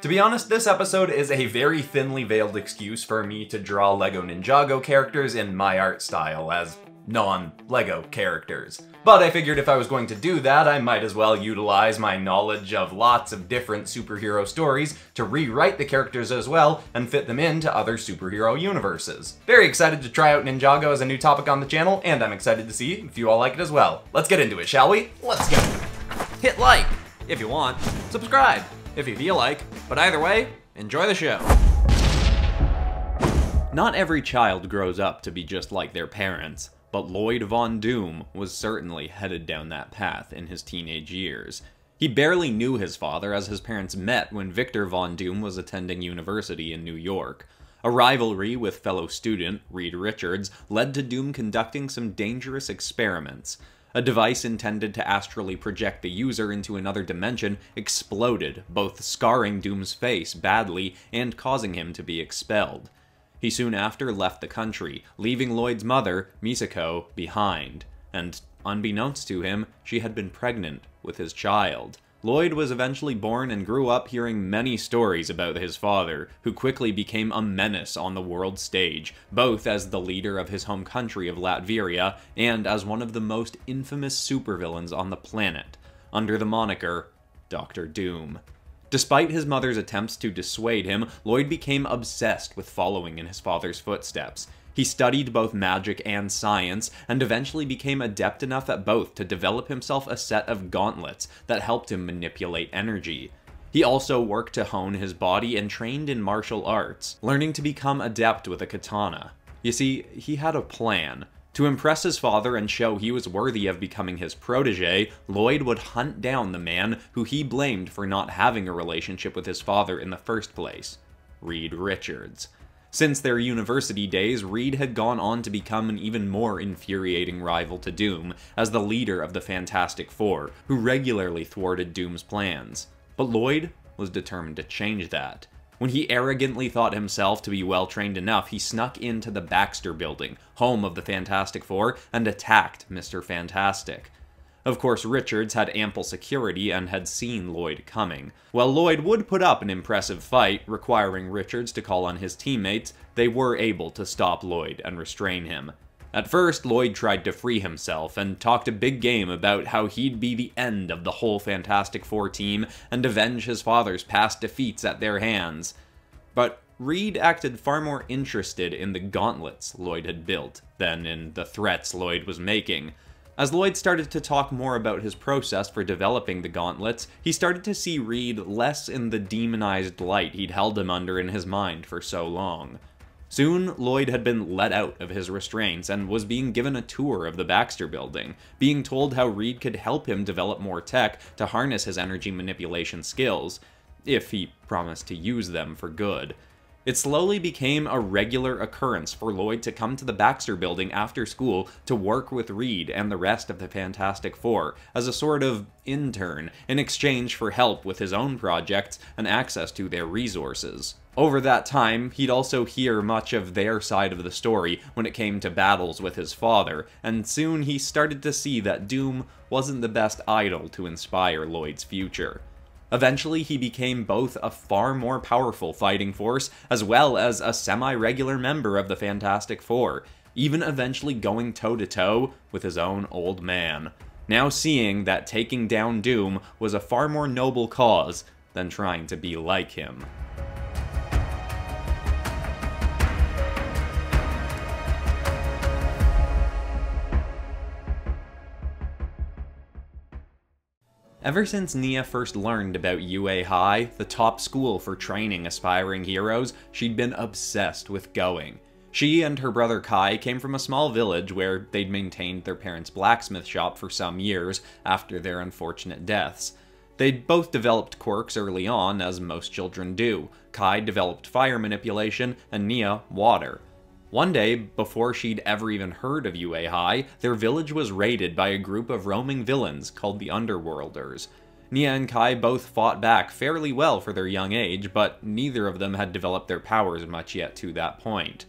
To be honest, this episode is a very thinly veiled excuse for me to draw LEGO Ninjago characters in my art style as non-LEGO characters. But I figured if I was going to do that, I might as well utilize my knowledge of lots of different superhero stories to rewrite the characters as well and fit them into other superhero universes. Very excited to try out Ninjago as a new topic on the channel, and I'm excited to see if you all like it as well. Let's get into it, shall we? Let's go! Hit like if you want, subscribe if you feel like, but either way, enjoy the show. Not every child grows up to be just like their parents. But Lloyd Von Doom was certainly headed down that path in his teenage years. He barely knew his father as his parents met when Victor Von Doom was attending university in New York. A rivalry with fellow student, Reed Richards, led to Doom conducting some dangerous experiments. A device intended to astrally project the user into another dimension exploded, both scarring Doom's face badly and causing him to be expelled. He soon after left the country, leaving Lloyd's mother, Misako, behind, and unbeknownst to him, she had been pregnant with his child. Lloyd was eventually born and grew up hearing many stories about his father, who quickly became a menace on the world stage, both as the leader of his home country of Latveria and as one of the most infamous supervillains on the planet, under the moniker Dr. Doom. Despite his mother's attempts to dissuade him, Lloyd became obsessed with following in his father's footsteps. He studied both magic and science, and eventually became adept enough at both to develop himself a set of gauntlets that helped him manipulate energy. He also worked to hone his body and trained in martial arts, learning to become adept with a katana. You see, he had a plan. To impress his father and show he was worthy of becoming his protege, Lloyd would hunt down the man who he blamed for not having a relationship with his father in the first place, Reed Richards. Since their university days, Reed had gone on to become an even more infuriating rival to Doom, as the leader of the Fantastic Four, who regularly thwarted Doom's plans. But Lloyd was determined to change that. When he arrogantly thought himself to be well-trained enough, he snuck into the Baxter Building, home of the Fantastic Four, and attacked Mr. Fantastic. Of course, Richards had ample security and had seen Lloyd coming. While Lloyd would put up an impressive fight, requiring Richards to call on his teammates, they were able to stop Lloyd and restrain him. At first, Lloyd tried to free himself and talked a big game about how he'd be the end of the whole Fantastic Four team and avenge his father's past defeats at their hands. But Reed acted far more interested in the gauntlets Lloyd had built than in the threats Lloyd was making. As Lloyd started to talk more about his process for developing the gauntlets, he started to see Reed less in the demonized light he'd held him under in his mind for so long. Soon, Lloyd had been let out of his restraints and was being given a tour of the Baxter Building, being told how Reed could help him develop more tech to harness his energy manipulation skills, if he promised to use them for good. It slowly became a regular occurrence for Lloyd to come to the Baxter Building after school to work with Reed and the rest of the Fantastic Four as a sort of intern in exchange for help with his own projects and access to their resources. Over that time, he'd also hear much of their side of the story when it came to battles with his father, and soon he started to see that Doom wasn't the best idol to inspire Lloyd's future. Eventually, he became both a far more powerful fighting force, as well as a semi-regular member of the Fantastic Four, even eventually going toe-to-toe with his own old man. Now seeing that taking down Doom was a far more noble cause than trying to be like him. Ever since Nya first learned about UA High, the top school for training aspiring heroes, she'd been obsessed with going. She and her brother Kai came from a small village where they'd maintained their parents' blacksmith shop for some years after their unfortunate deaths. They'd both developed quirks early on, as most children do. Kai developed fire manipulation, and Nya water. One day, before she'd ever even heard of UA High, their village was raided by a group of roaming villains called the Underworlders. Nya and Kai both fought back fairly well for their young age, but neither of them had developed their powers much yet to that point.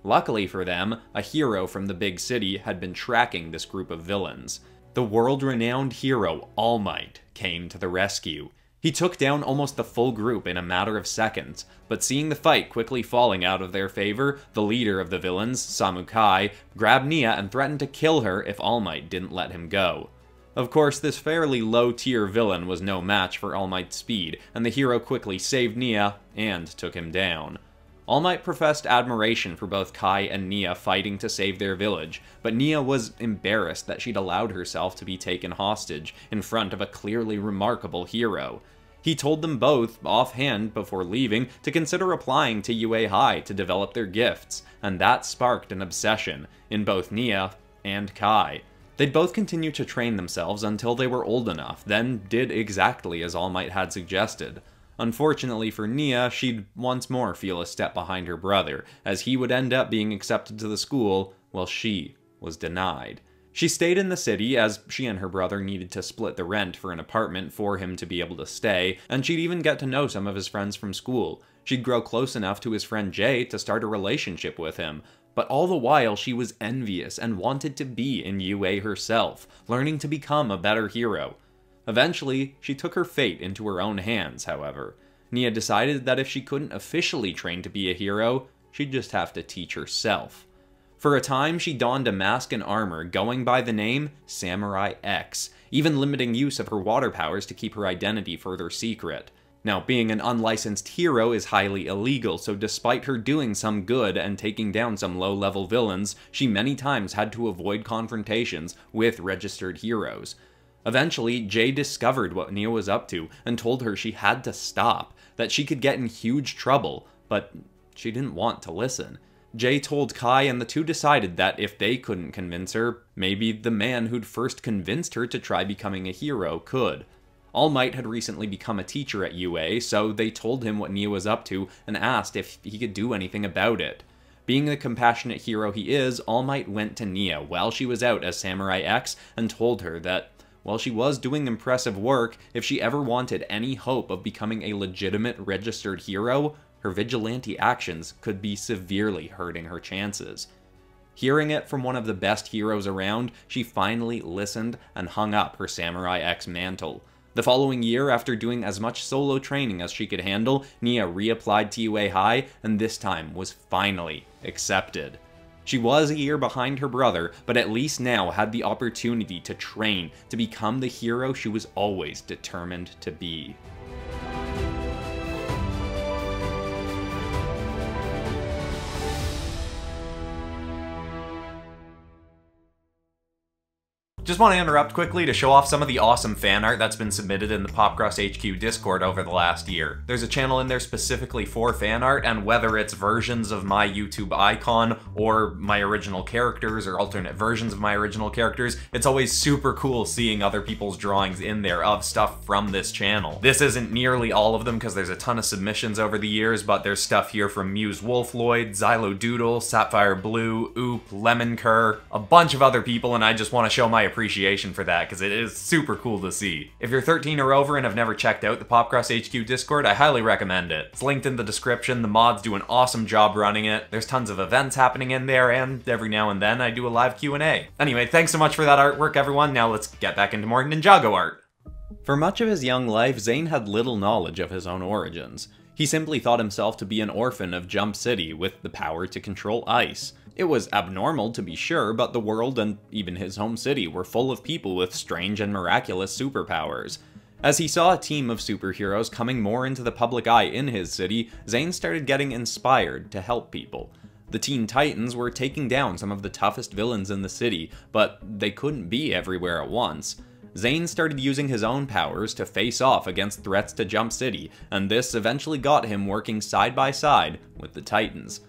Luckily for them, a hero from the big city had been tracking this group of villains. The world-renowned hero, All Might, came to the rescue. He took down almost the full group in a matter of seconds, but seeing the fight quickly falling out of their favor, the leader of the villains, Samukai, grabbed Nya and threatened to kill her if All Might didn't let him go. Of course, this fairly low-tier villain was no match for All Might's speed, and the hero quickly saved Nya and took him down. All Might professed admiration for both Kai and Nya fighting to save their village, but Nya was embarrassed that she'd allowed herself to be taken hostage in front of a clearly remarkable hero. He told them both, offhand before leaving, to consider applying to UA High to develop their gifts, and that sparked an obsession in both Nya and Kai. They'd both continue to train themselves until they were old enough, then did exactly as All Might had suggested. Unfortunately for Nya, she'd once more feel a step behind her brother, as he would end up being accepted to the school, while she was denied. She stayed in the city, as she and her brother needed to split the rent for an apartment for him to be able to stay, and she'd even get to know some of his friends from school. She'd grow close enough to his friend Jay to start a relationship with him. But all the while, she was envious and wanted to be in UA herself, learning to become a better hero. Eventually, she took her fate into her own hands, however. Nya decided that if she couldn't officially train to be a hero, she'd just have to teach herself. For a time, she donned a mask and armor, going by the name Samurai X, even limiting use of her water powers to keep her identity further secret. Now, being an unlicensed hero is highly illegal, so despite her doing some good and taking down some low-level villains, she many times had to avoid confrontations with registered heroes. Eventually, Jay discovered what Nya was up to and told her she had to stop, that she could get in huge trouble, but she didn't want to listen. Jay told Kai, and the two decided that if they couldn't convince her, maybe the man who'd first convinced her to try becoming a hero could. All Might had recently become a teacher at UA, so they told him what Nya was up to and asked if he could do anything about it. Being the compassionate hero he is, All Might went to Nya while she was out as Samurai X and told her that while she was doing impressive work, if she ever wanted any hope of becoming a legitimate registered hero, her vigilante actions could be severely hurting her chances. Hearing it from one of the best heroes around, she finally listened and hung up her Samurai X mantle. The following year, after doing as much solo training as she could handle, Nya reapplied to UA High, and this time was finally accepted. She was a year behind her brother, but at least now had the opportunity to train to become the hero she was always determined to be. Just want to interrupt quickly to show off some of the awesome fan art that's been submitted in the Popcross HQ Discord over the last year. There's a channel in there specifically for fan art, and whether it's versions of my YouTube icon or my original characters or alternate versions of my original characters, it's always super cool seeing other people's drawings in there of stuff from this channel. This isn't nearly all of them because there's a ton of submissions over the years, but there's stuff here from Muse Wolfloid, Xylo Doodle, Sapphire Blue, Oop, Lemon Cur, a bunch of other people, and I just want to show my appreciation for that because it is super cool to see. If you're 13 or over and have never checked out the Popcross HQ Discord, I highly recommend it. It's linked in the description. The mods do an awesome job running it. There's tons of events happening in there, and every now and then I do a live Q&A. Anyway, thanks so much for that artwork, everyone. Now let's get back into more Ninjago art. For much of his young life, Zane had little knowledge of his own origins. He simply thought himself to be an orphan of Jump City with the power to control ice. It was abnormal, to be sure, but the world and even his home city were full of people with strange and miraculous superpowers. As he saw a team of superheroes coming more into the public eye in his city, Zane started getting inspired to help people. The Teen Titans were taking down some of the toughest villains in the city, but they couldn't be everywhere at once. Zane started using his own powers to face off against threats to Jump City, and this eventually got him working side by side with the Titans.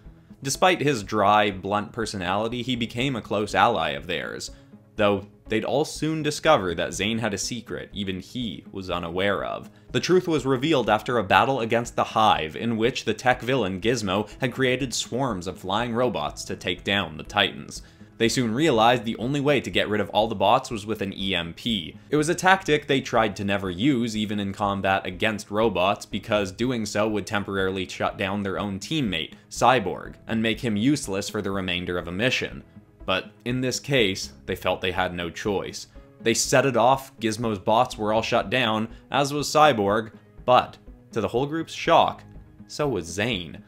Despite his dry, blunt personality, he became a close ally of theirs. Though, they'd all soon discover that Zane had a secret even he was unaware of. The truth was revealed after a battle against the Hive, in which the tech villain Gizmo had created swarms of flying robots to take down the Titans. They soon realized the only way to get rid of all the bots was with an EMP. It was a tactic they tried to never use, even in combat against robots, because doing so would temporarily shut down their own teammate, Cyborg, and make him useless for the remainder of a mission. But in this case, they felt they had no choice. They set it off, Gizmo's bots were all shut down, as was Cyborg, but, to the whole group's shock, so was Zane.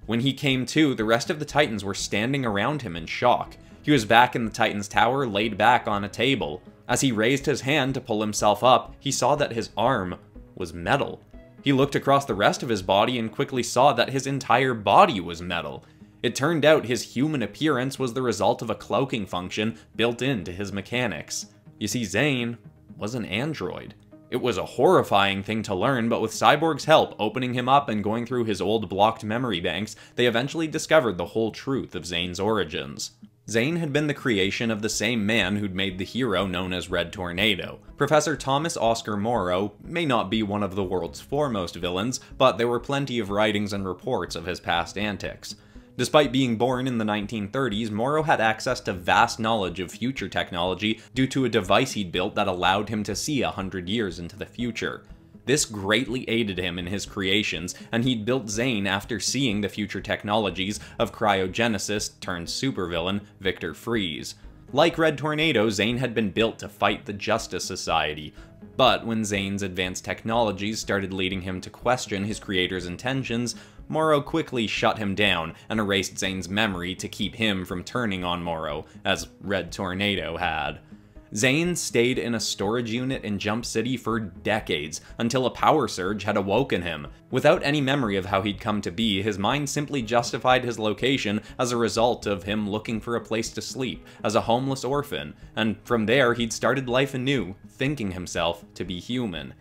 When he came to, the rest of the Titans were standing around him in shock. He was back in the Titan's tower, laid back on a table. As he raised his hand to pull himself up, he saw that his arm was metal. He looked across the rest of his body and quickly saw that his entire body was metal. It turned out his human appearance was the result of a cloaking function built into his mechanics. You see, Zane was an android. It was a horrifying thing to learn, but with Cyborg's help opening him up and going through his old blocked memory banks, they eventually discovered the whole truth of Zane's origins. Zane had been the creation of the same man who'd made the hero known as Red Tornado. Professor Thomas Oscar Morrow may not be one of the world's foremost villains, but there were plenty of writings and reports of his past antics. Despite being born in the 1930s, Morrow had access to vast knowledge of future technology due to a device he'd built that allowed him to see 100 years into the future. This greatly aided him in his creations, and he'd built Zane after seeing the future technologies of cryogenesis turned supervillain Victor Freeze. Like Red Tornado, Zane had been built to fight the Justice Society, but when Zane's advanced technologies started leading him to question his creator's intentions, Morrow quickly shut him down and erased Zane's memory to keep him from turning on Morrow, as Red Tornado had. Zane stayed in a storage unit in Jump City for decades, until a power surge had awoken him. Without any memory of how he'd come to be, his mind simply justified his location as a result of him looking for a place to sleep, as a homeless orphan, and from there he'd started life anew, thinking himself to be human.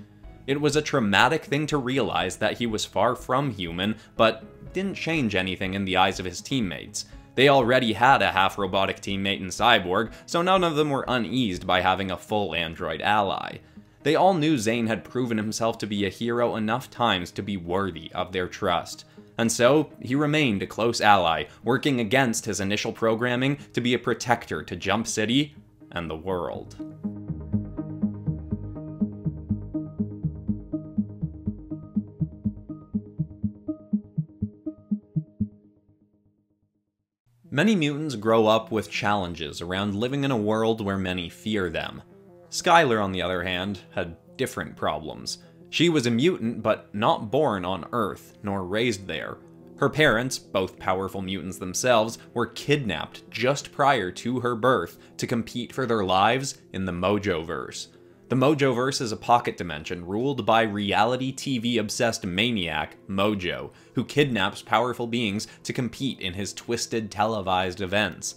It was a traumatic thing to realize that he was far from human, but didn't change anything in the eyes of his teammates. They already had a half-robotic teammate in Cyborg, so none of them were uneased by having a full android ally. They all knew Zane had proven himself to be a hero enough times to be worthy of their trust. And so, he remained a close ally, working against his initial programming to be a protector to Jump City and the world. Many mutants grow up with challenges around living in a world where many fear them. Skylar, on the other hand, had different problems. She was a mutant, but not born on Earth, nor raised there. Her parents, both powerful mutants themselves, were kidnapped just prior to her birth to compete for their lives in the Mojoverse. The Mojoverse is a pocket dimension ruled by reality TV-obsessed maniac, Mojo, who kidnaps powerful beings to compete in his twisted televised events.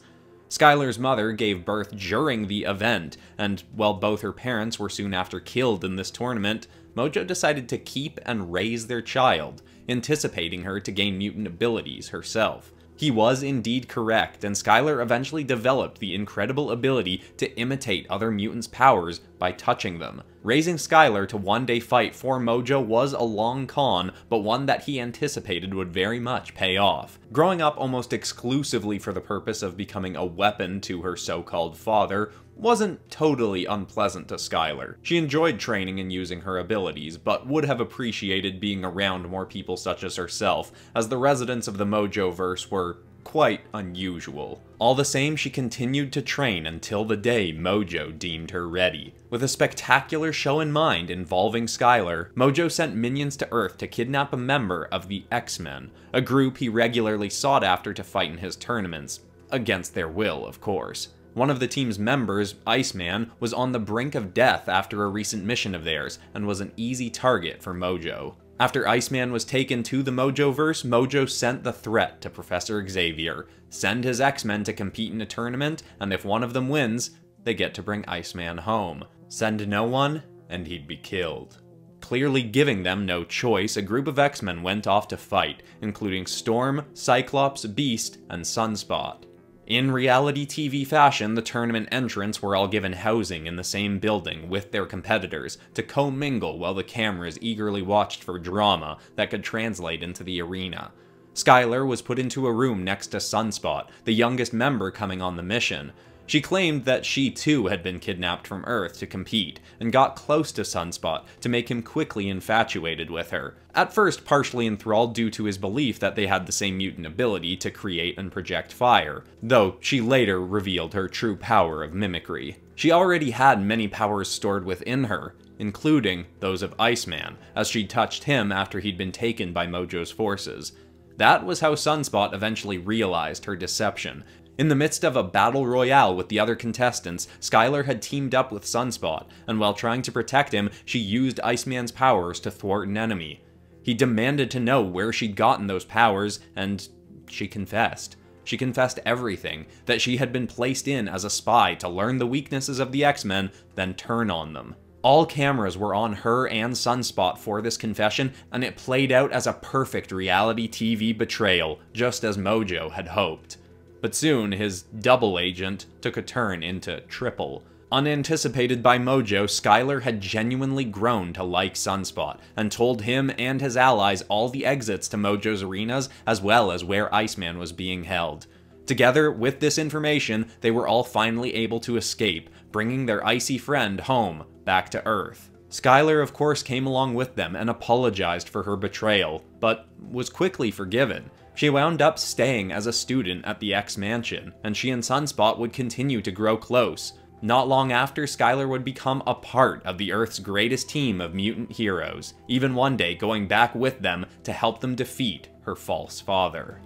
Skylar's mother gave birth during the event, and while both her parents were soon after killed in this tournament, Mojo decided to keep and raise their child, anticipating her to gain mutant abilities herself. He was indeed correct, and Skylar eventually developed the incredible ability to imitate other mutants' powers by touching them. Raising Skylar to one day fight for Mojo was a long con, but one that he anticipated would very much pay off. Growing up almost exclusively for the purpose of becoming a weapon to her so-called father wasn't totally unpleasant to Skylar. She enjoyed training and using her abilities, but would have appreciated being around more people such as herself, as the residents of the Mojoverse were quite unusual. All the same, she continued to train until the day Mojo deemed her ready. With a spectacular show in mind involving Skylar, Mojo sent minions to Earth to kidnap a member of the X-Men, a group he regularly sought after to fight in his tournaments. Against their will, of course. One of the team's members, Iceman, was on the brink of death after a recent mission of theirs, and was an easy target for Mojo. After Iceman was taken to the Mojoverse, Mojo sent the threat to Professor Xavier. Send his X-Men to compete in a tournament, and if one of them wins, they get to bring Iceman home. Send no one, and he'd be killed. Clearly giving them no choice, a group of X-Men went off to fight, including Storm, Cyclops, Beast, and Sunspot. In reality TV fashion, the tournament entrants were all given housing in the same building with their competitors to commingle while the cameras eagerly watched for drama that could translate into the arena. Skylar was put into a room next to Sunspot, the youngest member coming on the mission. She claimed that she too had been kidnapped from Earth to compete, and got close to Sunspot to make him quickly infatuated with her. At first partially enthralled due to his belief that they had the same mutant ability to create and project fire, though she later revealed her true power of mimicry. She already had many powers stored within her. including those of Iceman, as she touched him after he'd been taken by Mojo's forces. That was how Sunspot eventually realized her deception. In the midst of a battle royale with the other contestants, Skylar had teamed up with Sunspot, and while trying to protect him, she used Iceman's powers to thwart an enemy. He demanded to know where she'd gotten those powers, and she confessed. She confessed everything, that she had been placed in as a spy to learn the weaknesses of the X-Men, then turn on them. All cameras were on her and Sunspot for this confession, and it played out as a perfect reality TV betrayal, just as Mojo had hoped. But soon, his double agent took a turn into triple. Unanticipated by Mojo, Skylar had genuinely grown to like Sunspot, and told him and his allies all the exits to Mojo's arenas, as well as where Iceman was being held. Together, with this information, they were all finally able to escape, bringing their icy friend home, back to Earth. Skylar, of course, came along with them and apologized for her betrayal, but was quickly forgiven. She wound up staying as a student at the X-Mansion, and she and Sunspot would continue to grow close. Not long after, Skylar would become a part of the Earth's greatest team of mutant heroes, even one day going back with them to help them defeat her false father.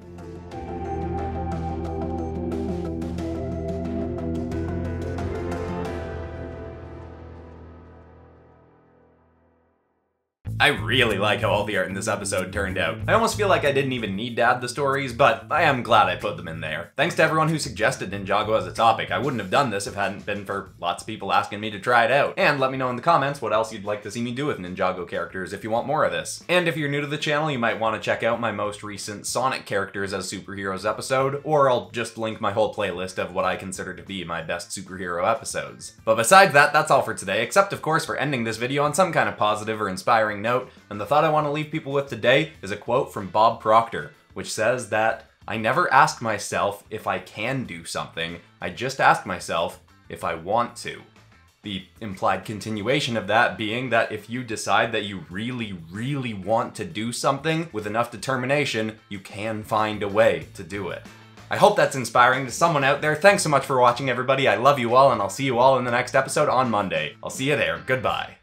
I really like how all the art in this episode turned out. I almost feel like I didn't even need to add the stories, but I am glad I put them in there. Thanks to everyone who suggested Ninjago as a topic. I wouldn't have done this if it hadn't been for lots of people asking me to try it out. And let me know in the comments what else you'd like to see me do with Ninjago characters if you want more of this. And if you're new to the channel, you might want to check out my most recent Sonic characters as superheroes episode, or I'll just link my whole playlist of what I consider to be my best superhero episodes. But besides that, that's all for today, except of course for ending this video on some kind of positive or inspiring note. And the thought I want to leave people with today is a quote from Bob Proctor, which says that, "I never ask myself if I can do something, I just ask myself if I want to." The implied continuation of that being that if you decide that you really, really want to do something with enough determination, you can find a way to do it. I hope that's inspiring to someone out there. Thanks so much for watching, everybody. I love you all, and I'll see you all in the next episode on Monday. I'll see you there. Goodbye.